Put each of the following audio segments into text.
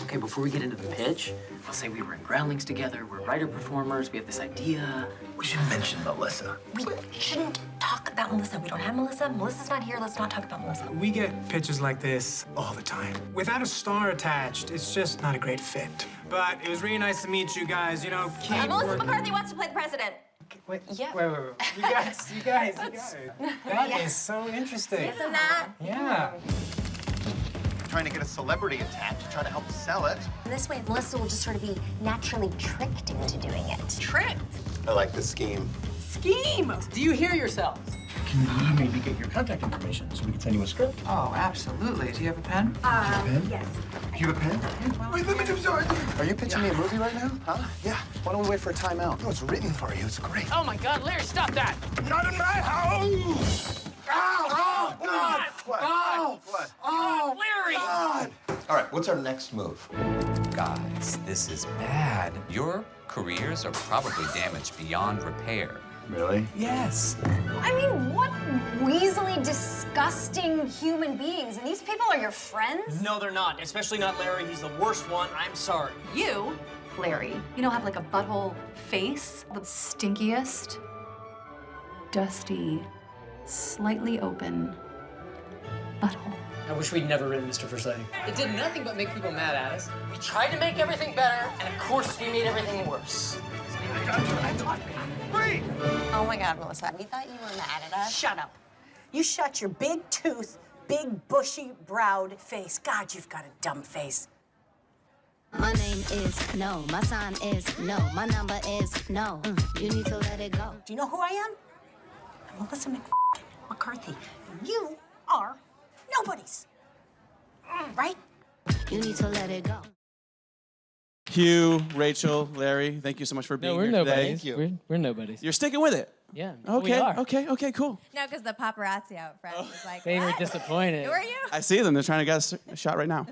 Okay, before we get into the pitch, I'll say we were in Groundlings together, we're writer-performers, we have this idea. We should mention Melissa. We shouldn't talk about Melissa. We don't have Melissa. Melissa's not here. Let's not talk about Melissa. We get pitches like this all the time. Without a star attached, it's just not a great fit. But it was really nice to meet you guys. You know, keep Melissa working. McCarthy wants to play the president. Wait, Yeah. wait. You guys. That is so interesting. Isn't that? Yeah. Trying to get a celebrity attached, trying to help sell it. And this way, Melissa will just sort of be naturally tricked into doing it. Tricked? I like the scheme. Scheme! Do you hear yourselves? Can we maybe get your contact information so we can send you a script? Oh, absolutely. Do you have a pen? Yes. You have a pen? Wait, let me do something. Are you pitching me a movie right now? Huh? Yeah. Why don't we wait for a timeout? No, it's written for you. It's great. Oh my God, Larry, stop that! Not in my house! Oh, God! What? God! What? Oh, Larry! God! All right, what's our next move? Guys, this is bad. Your careers are probably damaged beyond repair. Really? Yes. I mean, what weaselly, disgusting human beings. And these people are your friends? No, they're not. Especially not Larry. He's the worst one. I'm sorry. You, Larry, have like a butthole face, the stinkiest, dusty, slightly open butthole. I wish we'd never written Mr. First Lady. It did nothing but make people mad at us. We tried to make everything better, and of course we made everything worse. Oh my God, Melissa, we thought you were mad at us. Shut up. You shut your big tooth, big bushy browed face. God, you've got a dumb face. My name is no, my sign is no, my number is no. You need to let it go. Do you know who I am? I'm Melissa McCarthy. And you are Nobodies. Right? You need to let it go. Hugh, Rachel, Larry, thank you so much for being here today. Thank you. We're nobodies. You're sticking with it. Yeah. Okay. We are. Okay. Cool. No, because the paparazzi out front was like, They were what? disappointed. Who are you? I see them. They're trying to get a shot right now.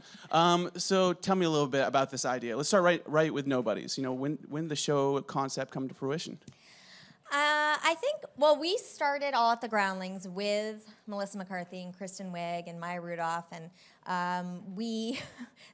So tell me a little bit about this idea. Let's start right with Nobodies. When did the show concept come to fruition? I think, well, we started all at the Groundlings with Melissa McCarthy and Kristen Wiig and Maya Rudolph, and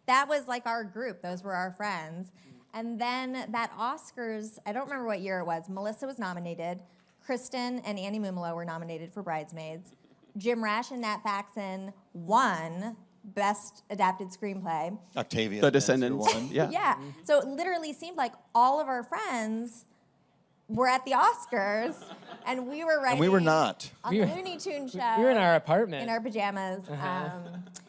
that was like our group. Those were our friends. And then that Oscars, I don't remember what year it was, Melissa was nominated, Kristen and Annie Mumolo were nominated for Bridesmaids. Jim Rash and Nat Faxon won Best Adapted Screenplay. Octavia. The Descendants. Yeah. Yeah, so it literally seemed like all of our friends were at the Oscars, and we were writing. And we were not. On the Looney Tunes show. We were in our apartment. In our pajamas.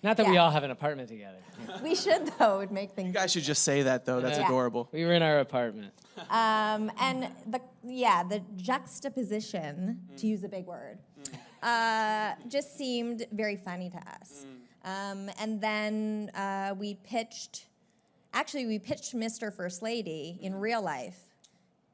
Not that we all have an apartment together. We should, though. It would make things. You guys should just say that, though. That's Yeah. adorable. We were in our apartment. And the juxtaposition, to use a big word, just seemed very funny to us. And then we pitched Mr. First Lady in real life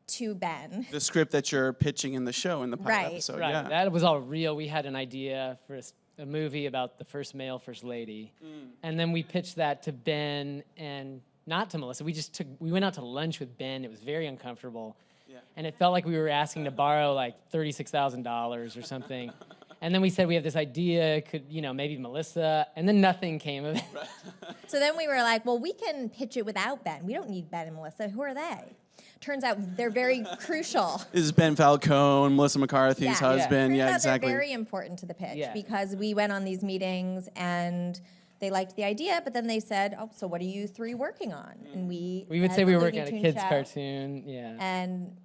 to Ben. The script that you're pitching in the show in the pilot Right. episode. Right. Yeah. That was all real. We had an idea for a movie about the first male first lady. And then we pitched that to Ben and not to Melissa. We went out to lunch with Ben. It was very uncomfortable. Yeah. And it felt like we were asking to borrow like $36,000 or something. And then we said we have this idea, could maybe Melissa, and then nothing came of it. Right. So then we were like, well, we can pitch it without Ben. We don't need Ben and Melissa. Who are they? Turns out they're very crucial. This is Ben Falcone, Melissa McCarthy's husband. Turns Yeah, out exactly. They're very important to the pitch Yeah. because we went on these meetings and they liked the idea, but then they said, "Oh, so what are you three working on?" And we would had say we the were Looney working on a Tunes kids' show, cartoon. Yeah. and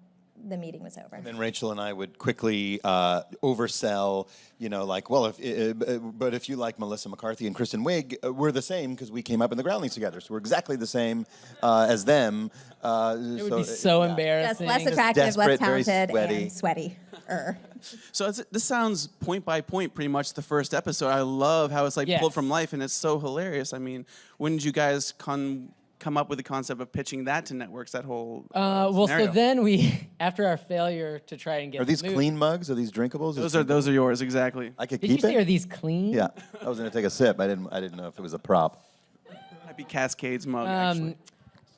the meeting was over. And then Rachel and I would quickly oversell, but if you like Melissa McCarthy and Kristen Wiig, we're the same because we came up in the Groundlings together, so we're exactly the same as them. It would be so Just embarrassing. less attractive, less desperate, very talented, sweaty. and sweaty. So this sounds point by point, pretty much the first episode. I love how it's like Yes. pulled from life, and it's so hilarious. I mean, when did you guys come up with the concept of pitching that to networks? That whole Well, scenario? so then we, after our failure to try and get Are these the movie- clean mugs? Are these drinkables? Those are yours, exactly. I could Did you keep say, are it? these clean? Yeah. I was going to take a sip. I didn't know if it was a prop. Might be Cascade's mug, actually.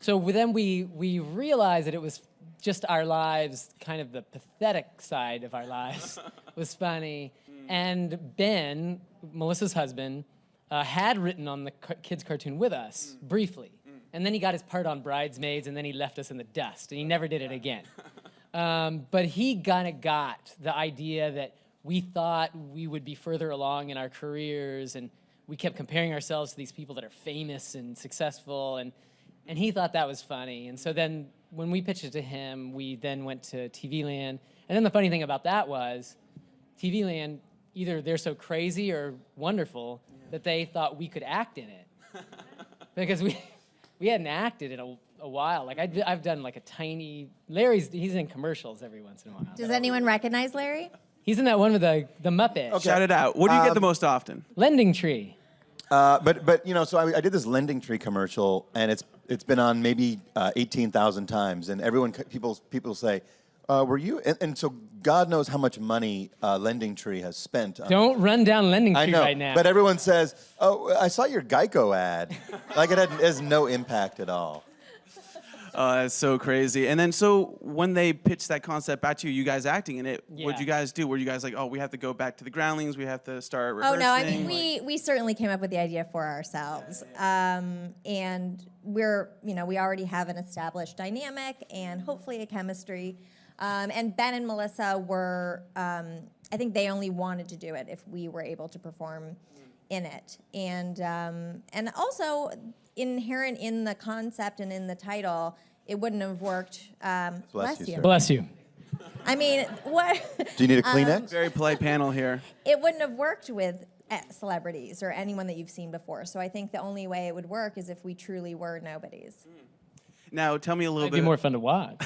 So then we realized that it was just our lives, kind of the pathetic side of our lives was funny. And Ben, Melissa's husband, had written on the kids' cartoon with us briefly. And then he got his part on Bridesmaids, and then he left us in the dust, and he never did it again. But he kind of got the idea that we thought we would be further along in our careers, and we kept comparing ourselves to these people that are famous and successful, and he thought that was funny. And so then when we pitched it to him, we then went to TV Land. And then the funny thing about that was TV Land, either they're so crazy or wonderful that they thought we could act in it. Because we hadn't acted in a while. Like I've done like a tiny, he's in commercials every once in a while. Does anyone recognize Larry? He's in that one with the Muppet. Okay. Shout it out. What do you get the most often? Lending Tree. But you know, so I did this Lending Tree commercial, and it's been on maybe 18,000 times, and people say, were you? And so God knows how much money Lending Tree has spent. Don't run down Lending Tree right now. But everyone says, oh, I saw your Geico ad. Like it has no impact at all. Oh, that's so crazy. And then, so when they pitched that concept back to you, you guys acting in it, what'd you guys do? Were you guys like, oh, we have to go back to the Groundlings, we have to start rehearsing? Oh, no, I mean, we certainly came up with the idea for ourselves. And we already have an established dynamic and hopefully a chemistry. And Ben and Melissa were, I think they only wanted to do it if we were able to perform in it. And also, inherent in the concept and in the title, it wouldn't have worked. Bless you. Bless you. I mean, what? Do you need a Kleenex? Very polite panel here. It wouldn't have worked with celebrities or anyone that you've seen before. So I think the only way it would work is if we truly were nobodies. Now, tell me a little bit. It'd be more fun to watch.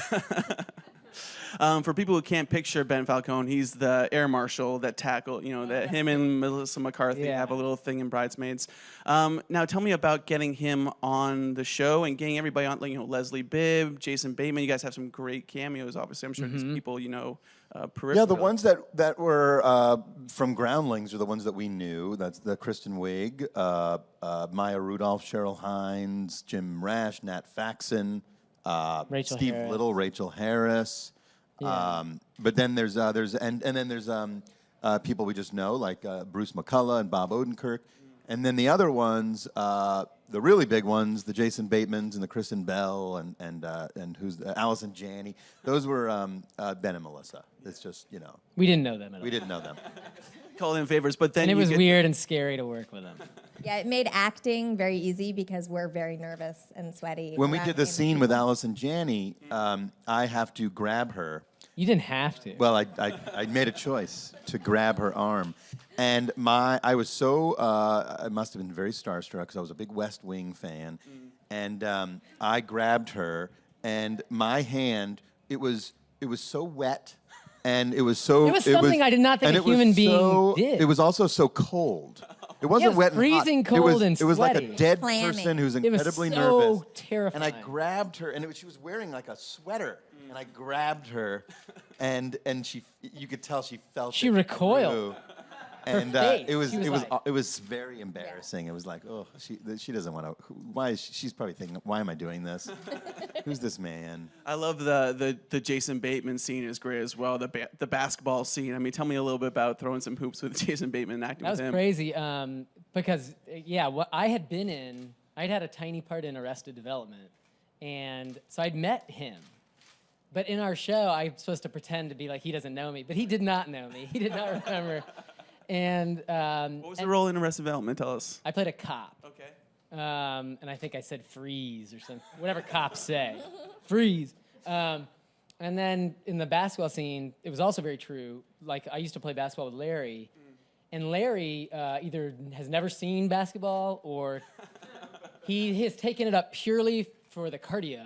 For people who can't picture Ben Falcone, he's the air marshal that tackled, that him and Melissa McCarthy have a little thing in Bridesmaids. Now, tell me about getting him on the show and getting everybody on, like, Leslie Bibb, Jason Bateman. You guys have some great cameos, obviously. I'm sure these people, peripheral. Yeah, the ones that were from Groundlings are the ones that we knew. That's the Kristen Wiig, Maya Rudolph, Cheryl Hines, Jim Rash, Nat Faxon, Steve Harris. Little, Rachel Harris. Yeah. But then there's people we just know, like Bruce McCullough and Bob Odenkirk. And then the other ones, the really big ones, the Jason Batemans and the Kristen Bell and who's Allison Janney. Those were Ben and Melissa. It's just, We didn't know them at all. We didn't know them. Call in favors, but then and it was weird and scary to work with them. Yeah, it made acting very easy because we're very nervous and sweaty. When we did the scene with Allison Janney, I have to grab her. You didn't have to. Well, I made a choice to grab her arm. And I was so, I must have been very starstruck because I was a big West Wing fan. And I grabbed her, and my hand, it was so wet. And it was so... It was something I did not think a human being did. It was also so cold. It wasn't wet and hot. Freezing cold and sweaty. It was like a sweaty. dead Clammy. person who's incredibly it was so nervous. Terrifying. And I grabbed her, and she was wearing like a sweater. And I grabbed her, and you could tell she felt She it recoiled. through. And face. it was very embarrassing. It was like, oh, she doesn't want to. Why? She's probably thinking, why am I doing this? Who's this man? I love the Jason Bateman scene is great as well. The basketball scene. I mean, tell me a little bit about throwing some hoops with Jason Bateman and acting with him. That was crazy because what I had been in, I'd had a tiny part in Arrested Development, and so I'd met him. But in our show, I'm supposed to pretend to be like he doesn't know me, but he did not know me. He did not remember. And what was the role in Arrested Development? Tell us. I played a cop. Okay. And I think I said freeze or something, whatever cops say, freeze. And then in the basketball scene, it was also very true. Like I used to play basketball with Larry, and Larry either has never seen basketball or he has taken it up purely for the cardio,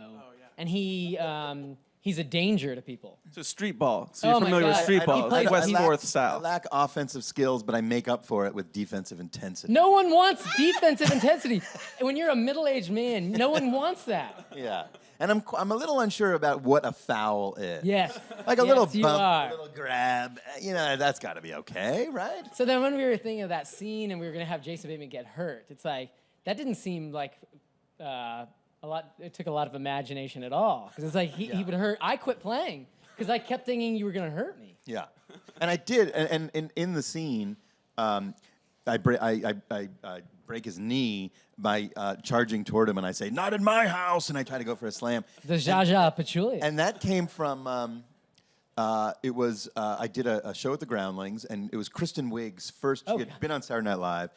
and he's a danger to people. So street ball. So you're familiar with street ball. Like Westworth style. I lack offensive skills, but I make up for it with defensive intensity. No one wants defensive intensity. When you're a middle-aged man, no one wants that. Yeah. And I'm a little unsure about what a foul is. Yes. Like a little you bump, are. a little grab. That's got to be okay, right? So then when we were thinking of that scene and we were going to have Jason Bateman get hurt, it's like, that didn't seem like it took a lot of imagination at all. Because it's like he would hurt. I quit playing because I kept thinking you were going to hurt me. Yeah. And I did. And in the scene, I break his knee by charging toward him, and I say, "Not in my house!" and I try to go for a slam. The Zsa Zsa Patchouli. And that came from. I did a show at the Groundlings, and it was Kristen Wiig's first. She had been on Saturday Night Live,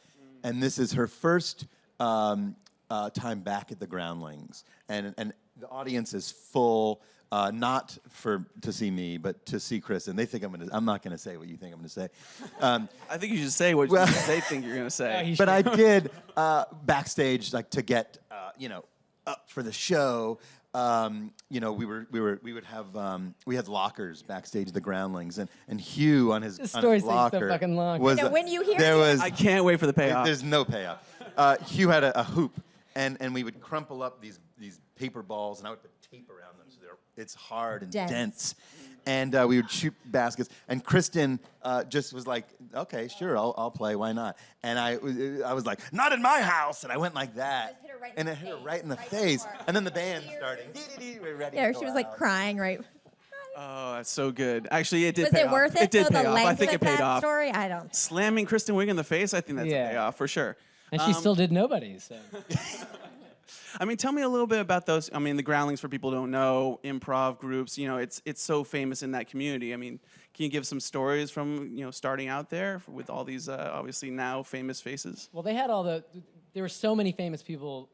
and this is her first time back at the Groundlings, and the audience is full. Not to see me, but to see Kristen. They think I'm not gonna say what you think I'm gonna say. I think you should say what they think you're gonna say. But I did backstage, like to get up for the show. We had lockers backstage at the Groundlings, and Hugh on his locker so fucking long. was when you hear there was I can't wait for the payoff. There's no payoff. Hugh had a hoop, and we would crumple up these paper balls, and I would put tape around them so it's hard and dense. And we would shoot baskets. And Kristen just was like, "Okay, sure, I'll play. Why not?" And I was like, "Not in my house!" And I went like that, and it hit her right in the face. And then the band started. We're ready. Yeah, to she go was like out. crying, right? Oh, that's so good. Actually, it did Was pay it off. worth it? It did though, pay the off. length I think of it paid that off. story? I don't. Slamming Kristen Wiig in the face, I think that's a payoff for sure. And she still did Nobodies. So. I mean, tell me a little bit about those. I mean, the Groundlings, for people who don't know, improv groups. It's so famous in that community. I mean, can you give some stories from starting out there with all these obviously now famous faces? Well, they had there were so many famous people.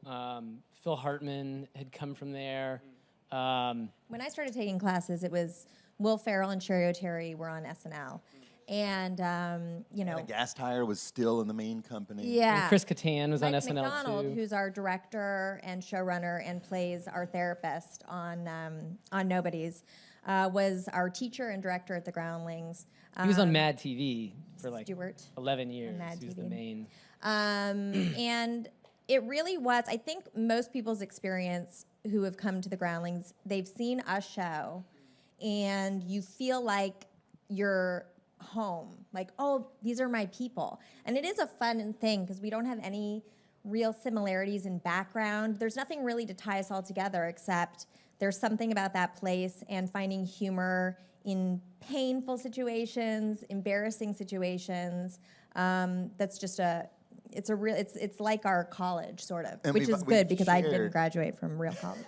Phil Hartman had come from there. When I started taking classes, it was Will Ferrell and Sherry O'Terry were on SNL. And, And a gas tire was still in the main company. Yeah. And Chris Kattan was Mike on SNL McDonald, too. who's our director and showrunner and plays our therapist on Nobodies, was our teacher and director at the Groundlings. He was on Mad TV for like Stuart 11 years. Mad He was TV. the main. And it really was, I think most people's experience who have come to the Groundlings, they've seen a show and you feel like you're home. Like, oh, these are my people. And it is a fun thing because we don't have any real similarities in background. There's nothing really to tie us all together except there's something about that place and finding humor in painful situations, embarrassing situations. That's just it's like our college sort of, And which is we've good because I didn't shared- graduate from real college.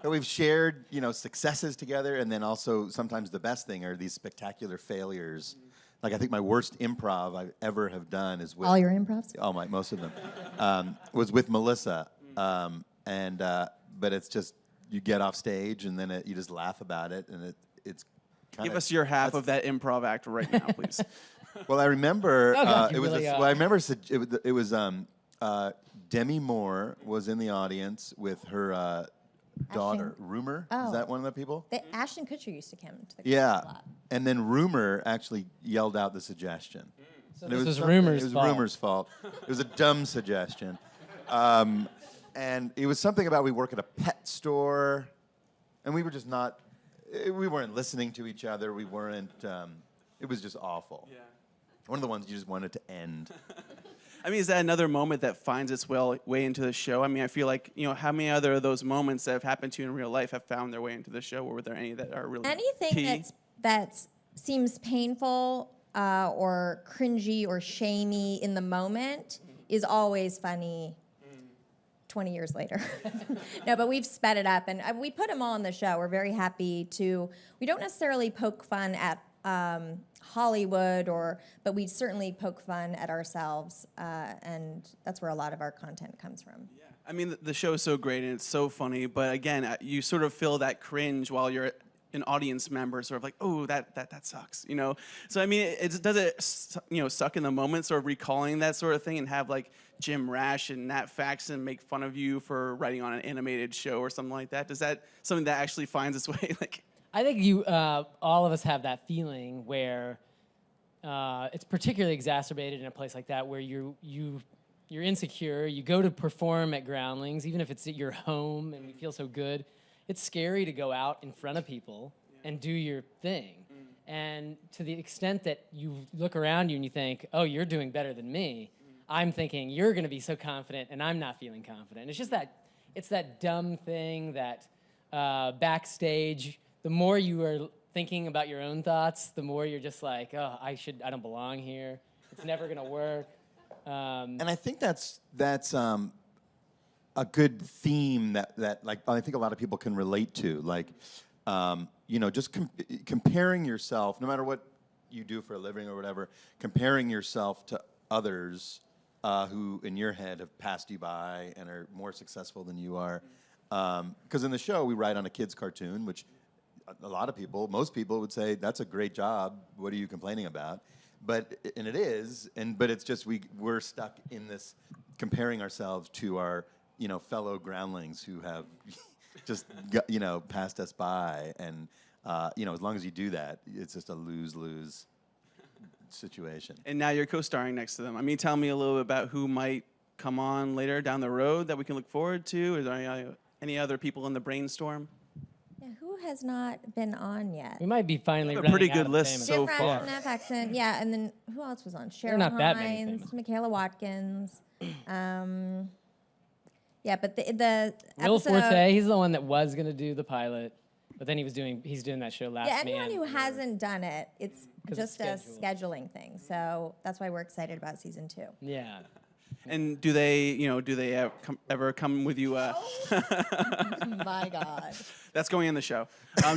But we've shared, successes together, and then also sometimes the best thing are these spectacular failures. Like I think my worst improv I've ever have done is with All your improvs? most of them was with Melissa, but it's just you get off stage and then you just laugh about it, and it's kind Give us your half of that improv act right now, please. Well, I remember Oh, God, it you was. really I remember it was Demi Moore was in the audience with her daughter. Rumor, is that one of the people? Ashton Kutcher used to come to the Yeah, Groundlings a lot. and then Rumor actually yelled out the suggestion. So And this was something- Rumor's It was fault. Rumor's fault. It was a dumb suggestion, and it was something about we work at a pet store, and we were just not. We weren't listening to each other. We weren't. It was just awful. Yeah. One of the ones you just wanted to end. I mean, is that another moment that finds its way into the show? I mean, I feel like, how many other of those moments that have happened to you in real life have found their way into the show, or were there any that are really Anything key? that seems painful or cringy or shamey in the moment is always funny 20 years later. No, but we've sped it up, and we put them all on the show. We're very happy to. We don't necessarily poke fun at Hollywood, but we certainly poke fun at ourselves, and that's where a lot of our content comes from. Yeah. I mean, the show is so great and it's so funny, but again, you sort of feel that cringe while you're an audience member, sort of like, oh, that sucks, So I mean, does it suck in the moment, sort of recalling that sort of thing, and have like Jim Rash and Nat Faxon make fun of you for writing on an animated show or something like that? Does that something that actually finds its way like? I think all of us have that feeling where it's particularly exacerbated in a place like that, where you're insecure. You go to perform at Groundlings, even if it's at your home, and we feel so good. It's scary to go out in front of people and do your thing. And to the extent that you look around you and you think, oh, you're doing better than me, I'm thinking you're going to be so confident, and I'm not feeling confident. It's just it's that dumb thing that backstage, the more you are thinking about your own thoughts, the more you're just like, oh, I don't belong here. It's never gonna work. And I think that's a good theme that like I think a lot of people can relate to. Like, just comparing yourself, no matter what you do for a living or whatever, comparing yourself to others who, in your head, have passed you by and are more successful than you are. Because in the show, we write on a kid's cartoon, which a lot of people, most people would say, that's a great job. What are you complaining about? But it is, but it's just we're stuck in this comparing ourselves to our fellow groundlings who have just passed us by, and as long as you do that, it's just a lose-lose situation. And now you're co-starring next to them. I mean, tell me a little bit about who might come on later down the road that we can look forward to. Is there any other people in the brainstorm? Yeah, who has not been on yet? We might be finally a running pretty out good of list famous. so Jim far. Rash, Accent, yeah, and then who else was on? There are Cheryl not that many Hines, famous. Michaela Watkins. Yeah, but the Will episode, Forte, he's the one that was gonna do the pilot, but then he's doing that show Last yeah, Man. anyone who hasn't done it, it's 'Cause just it's a scheduling thing. So that's why we're excited about season 2. Yeah. And do they ever come with you? My God. That's going in the show.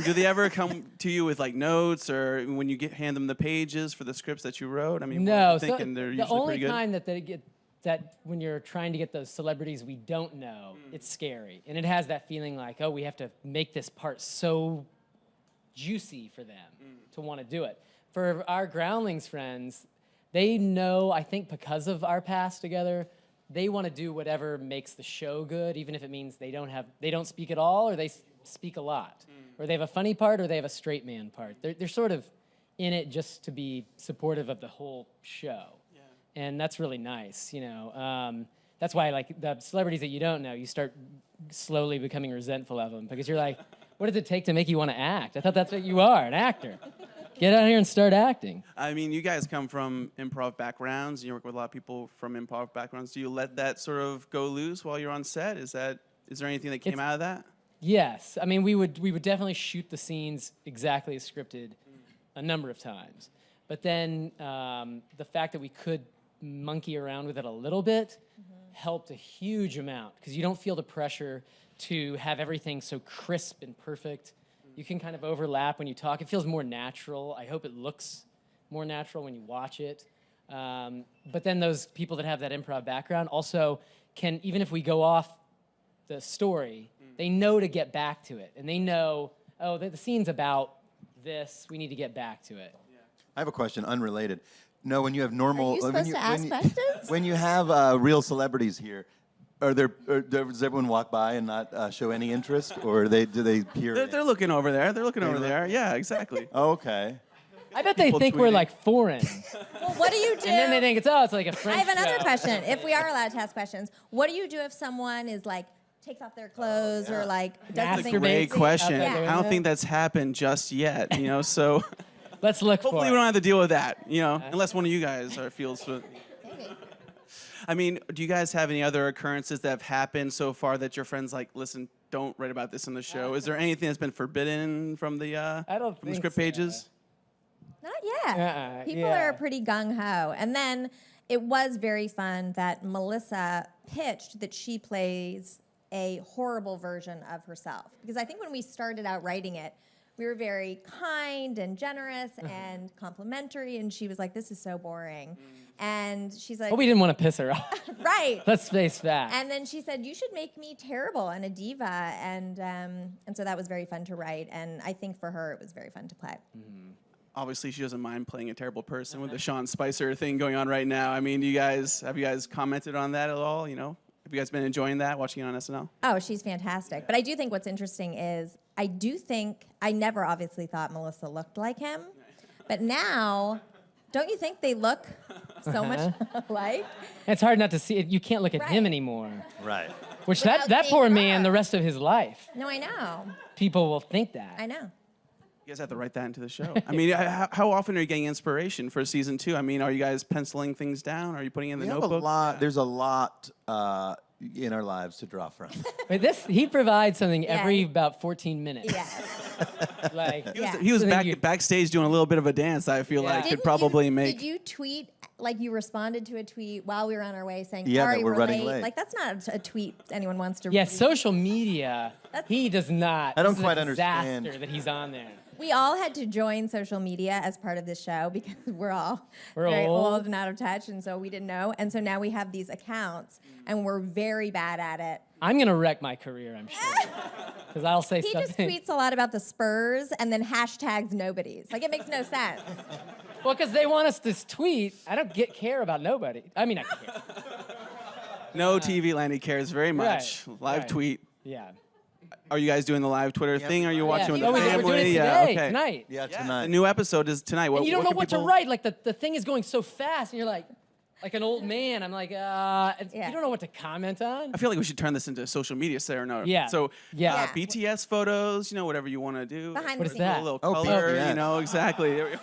Do they ever come to you with like notes, or when you hand them the pages for the scripts that you wrote? I mean, No, I'm thinking they're the usually only pretty good. time that they get that when you're trying to get those celebrities we don't know, it's scary, and it has that feeling like, oh, we have to make this part so juicy for them to want to do it. For our Groundlings friends, they know, I think because of our past together, they want to do whatever makes the show good, even if it means they don't speak at all, or they speak a lot, or they have a funny part, or they have a straight man part. They're sort of in it just to be supportive of the whole show, and that's really nice. That's why like the celebrities that you don't know, you start slowly becoming resentful of them because you're like, what does it take to make you want to act? I thought that's what you are, an actor. Get out here and start acting. I mean, you guys come from improv backgrounds. You work with a lot of people from improv backgrounds. Do you let that sort of go loose while you're on set? Is there anything that came out of that? Yes. I mean, we would definitely shoot the scenes exactly as scripted a number of times. But then the fact that we could monkey around with it a little bit helped a huge amount because you don't feel the pressure to have everything so crisp and perfect. You can kind of overlap when you talk. It feels more natural. I hope it looks more natural when you watch it. But then those people that have that improv background also can, even if we go off the story, they know to get back to it. And they know, oh, the scene's about this. We need to get back to it. I have a question, unrelated. No, when you have normal... Are you supposed to ask questions? When you have real celebrities here, does everyone walk by and not show any interest, or do they peer? They're looking over there. They're looking over there. Yeah, exactly. Okay. I bet they People think we're tweeting. like foreign. Well, what do you do? And then they think it's like a French I have another show. question. If we are allowed to ask questions, what do you do if someone is like takes off their clothes or like does That's a something great crazy? question. Yeah. I don't think that's happened just yet. So let's look hopefully for we it. don't have to deal with that. Unless one of you guys feels. I mean, do you guys have any other occurrences that have happened so far that your friends like, listen, don't write about this in the show? Is there anything that's been forbidden from the I don't from the think script so. pages? Not yet. People yeah. are pretty gung ho. And then it was very fun that Melissa pitched that she plays a horrible version of herself. Because I think when we started out writing it, we were very kind and generous and complimentary, and she was like, this is so boring. And she's like... But we didn't want to piss her off. Right. Let's face facts. And then she said, you should make me terrible and a diva. And so that was very fun to write. And I think for her, it was very fun to play. Obviously, she doesn't mind playing a terrible person with the Sean Spicer thing going on right now. I mean, have you guys commented on that at all? Have you guys been enjoying that, watching it on SNL? Oh, she's fantastic. But I do think what's interesting is I never obviously thought Melissa looked like him. But now, don't you think they look so much alike? It's hard not to see it. You can't look at him anymore. Right. Which Without that seeing poor her. man, the rest of his life, No, I know. people will think that. I know. You guys have to write that into the show. I mean, how often are you getting inspiration for season 2? I mean, are you guys penciling things down? Are you putting in the We have notebook? a lot. There's a lot in our lives to draw from. But he provides something Yeah. every about 14 minutes. Yes. Like, He was backstage doing a little bit of a dance. I feel like could probably make. Did you tweet, like you responded to a tweet while we were on our way saying, Yeah, sorry, that we're running late. late. Like, that's not a tweet anyone wants to Yeah, read. social media, he does not. I don't This is quite a disaster understand. that he's on there. We all had to join social media as part of this show because we're all We're very old. old and out of touch, and so we didn't know. And so now we have these accounts, and we're very bad at it. I'm gonna wreck my career, I'm sure. Because I'll say He just something. tweets a lot about the Spurs and then hashtags Nobodies. Like, it makes no sense. Well, because they want us to tweet. I don't care about nobody. I mean, I care. No TV land. He cares very much. Right, Live right. tweet. Yeah. Are you guys doing the live Twitter thing? Are you watching with Oh, the we're family? doing it yeah. today, Okay. tonight. Yeah, The tonight. new episode is tonight. And you don't know can what to people- write. Like, the thing is going so fast, and you're like an old man. I'm like, you don't know what to comment on. I feel like we should turn this into a social media seminar. Yeah. So Yeah. BTS photos, whatever you want to do. Behind What the is that? A little Oh, color, BTS. exactly. There we go.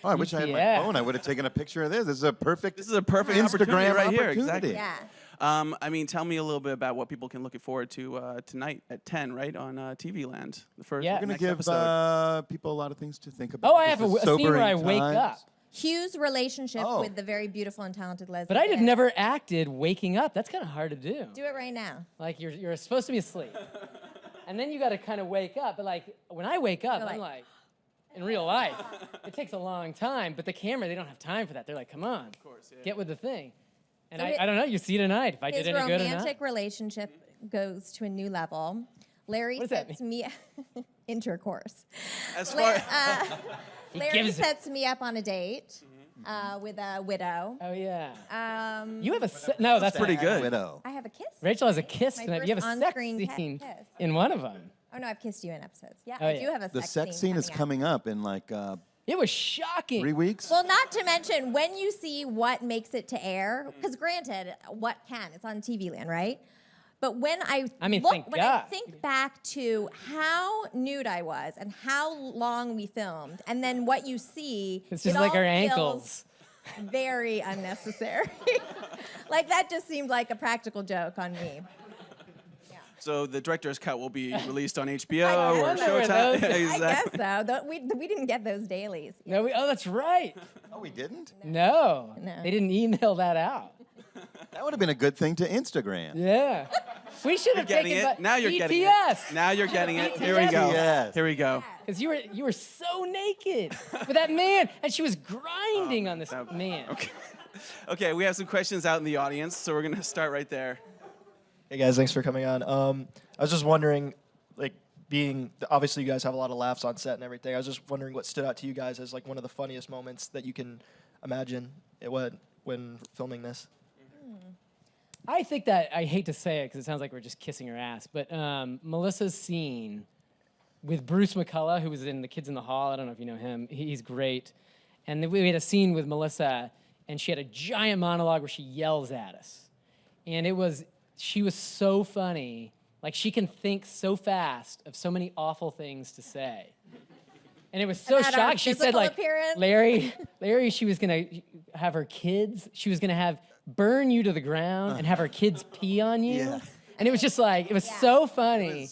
Oh, I wish I had my Yeah. phone. I would have taken a picture of this. This is a perfect Instagram Instagram right here. opportunity. Exactly. Yeah. I mean, tell me a little bit about what people can look forward to tonight at 10, right, on TV Land. The first Yeah. We're going next to give episode. people a lot of things to think about. Oh, I This have is a scene where I sobering wake times. up. Hugh's relationship Oh. with the very beautiful and talented Leslie. But I have Mann. never acted waking up. That's kind of hard to do. Do it right now. Like, you're supposed to be asleep. And then you got to kind of wake up. But, like, when I wake up, You're I'm like- like, in real life, it takes a long time. But the camera, they don't have time for that. They're like, come on, get with the thing. And So I don't know. You see tonight if I His did any good or not. romantic relationship goes to a new level. Larry What does that sets me intercourse. As far Larry gives it. sets me up on a date with a widow. Oh yeah. Um, You have a no. That's pretty not- good. Widow. I have a kiss. Rachel has a kiss My tonight. You have a first sex on-screen scene kiss. in one of them. Oh no, I've kissed you in episodes. Yeah, Oh, I yeah. do have a The sex sex scene is up. coming up in like It was shocking. 3 weeks. Well, not to mention when you see what makes it to air, because granted, what can? It's on TV Land, right? But when I mean, look, thank when I God. think back to how nude I was and how long we filmed, and then what you see, It's it just like all our feels ankles. very unnecessary. Like that just seemed like a practical joke on me. So the director's cut will be released on HBO I or wonder where Showtime. those- I guess Exactly. so. We didn't get those dailies. No, oh, that's right. Oh, we didn't? No, No. they didn't email that out. That would have been a good thing to Instagram. Yeah. We should You're have getting taken it. Now you're getting it. BTS. Now you're getting it. Here we go. BTS. Here we go. Because you were so naked with that man, and she was grinding on this man. Okay. Okay, we have some questions out in the audience, so we're gonna start right there. Hey guys, thanks for coming on. I was just wondering, like, obviously you guys have a lot of laughs on set and everything. I was just wondering what stood out to you guys as like one of the funniest moments that you can imagine when filming this. I think that, I hate to say it because it sounds like we're just kissing her ass, but Melissa's scene with Bruce McCullough, who was in The Kids in the Hall, I don't know if you know him, he's great. And then we had a scene with Melissa, and she had a giant monologue where she yells at us. And she was so funny. Like, she can think so fast of so many awful things to say. And it was so About our shocking. She said, physical like, appearance? Larry, she was gonna have her kids, she was gonna burn you to the ground and have her kids pee on you. Yeah. And it was just like, it was so funny.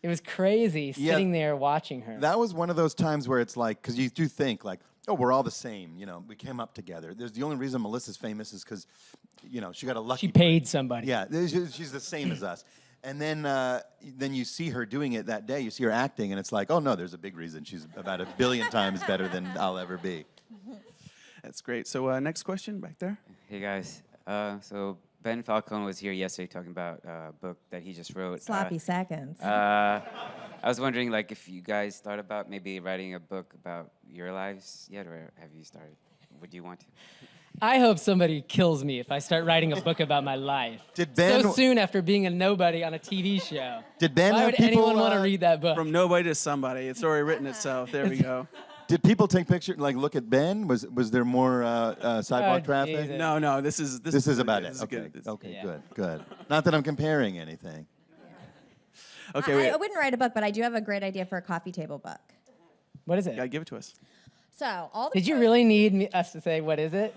It was crazy sitting there watching her. That was one of those times where it's like, because you do think like, oh, we're all the same. We came up together. There's the only reason Melissa's famous is because, she got a lucky. She paid somebody. Yeah, she's the same as us. And then you see her doing it that day. You see her acting, and it's like, oh no, there's a big reason. She's about 1 billion times better than I'll ever be. That's great. So next question back there. Hey guys, so Ben Falcone was here yesterday talking about a book that he just wrote. Sloppy seconds. I was wondering, like, if you guys thought about maybe writing a book about your lives yet, or have you started? Would you want to? I hope somebody kills me if I start writing a book about my life. Did Ben so soon after being a nobody on a TV show? Did Ben Why have would people, anyone want to read that book? From nobody to somebody. It's already written itself. There we go. Did people take pictures, like look at Ben? Was there more sidewalk traffic? Jesus. No. This is about good. it. This is Okay, good. okay, Yeah. good. Not that I'm comparing anything. Okay, I wouldn't write a book, but I do have a great idea for a coffee table book. What is it? Yeah, give it to us. So all the Did you really need us to say what is it?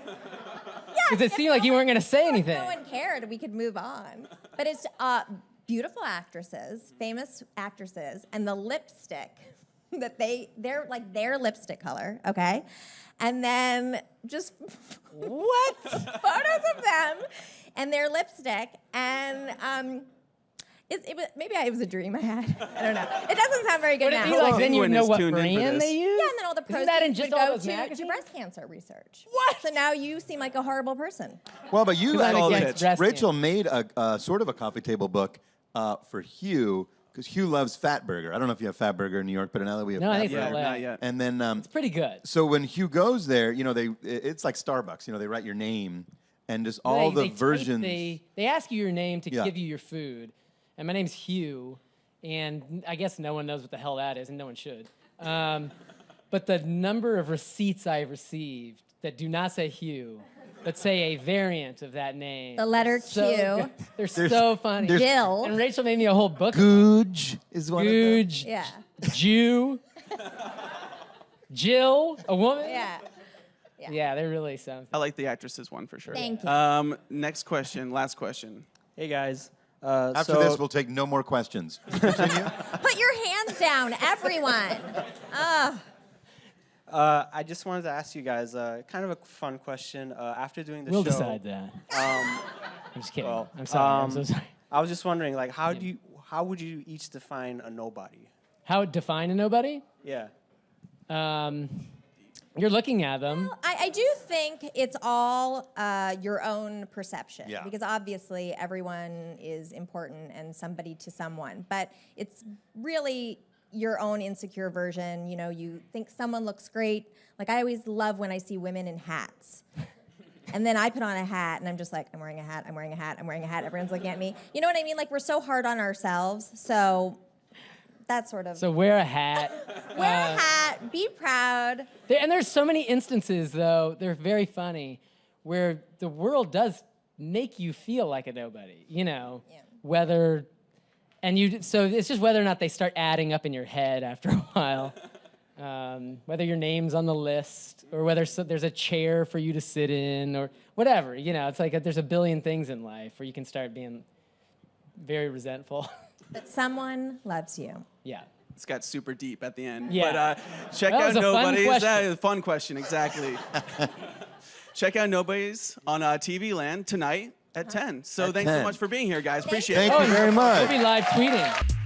Because it seemed like you weren't going to say anything. If no one cared, we could move on. But it's beautiful actresses, famous actresses, and the lipstick that they're like their lipstick color, okay? And then just what? Photos of them and their lipstick, and maybe it was a dream I had. I don't know. It doesn't sound very good Would it now. be like then you know what brand they use? Yeah, and then all the Isn't that in proceeds just would all go those to magazines? breast cancer research. What? So now you seem like a horrible person. Well, but you I'm actually, against breast Rachel made a sort of a coffee table book for Hugh, because Hugh loves Fatburger. I don't know if you have Fatburger in New York, but in LA we have No, I think Fatburger. it's LA. Not yet. And then It's pretty good. so when Hugh goes there, you know, it's like Starbucks. You know, they write your name and just all the versions. They ask you your name to Yeah. give you your food. And my name's Hugh, and I guess no one knows what the hell that is, and no one should. But the number of receipts I have received that do not say Hugh, but say a variant of that name. The letter So Q. good. They're so funny. Jill. And Rachel made me a whole book. Googe is one of them. Googe. Yeah. Jew. Jill, a woman. Yeah. Yeah, they're really something. I like the actresses one for sure. Thank you. Next question, last question. Hey guys. After this, we'll take no more questions. Continue. Put your hands down, everyone. Ugh. I just wanted to ask you guys kind of a fun question. After doing the We'll show, decide that. I'm just kidding. well, I'm sorry. I'm so sorry. I was just wondering, like, how would you each define a nobody? How define a nobody? Yeah. You're looking at them. I do think it's all your own perception. Yeah. Because obviously everyone is important and somebody to someone. But it's really your own insecure version. You know, you think someone looks great. Like I always love when I see women in hats. And then I put on a hat and I'm just like, I'm wearing a hat, I'm wearing a hat, I'm wearing a hat. Everyone's looking at me. You know what I mean? Like we're so hard on ourselves. So that's sort of. So wear a hat. Wear a hat, be proud. And there's so many instances, though, they're very funny, where the world does make you feel like a nobody, you know, whether, so it's just whether or not they start adding up in your head after a while. Whether your name's on the list, or whether there's a chair for you to sit in, or whatever, you know, it's like there's a billion things in life where you can start being very resentful. But someone loves you. Yeah. It's got super deep at the end. Yeah. But check That out was a fun Nobodies. question. That is a fun question, exactly. Check out Nobodies on TV Land tonight at 10. So At thanks 10. so much for being here, guys. Appreciate Thank it. you very much. We'll be live tweeting.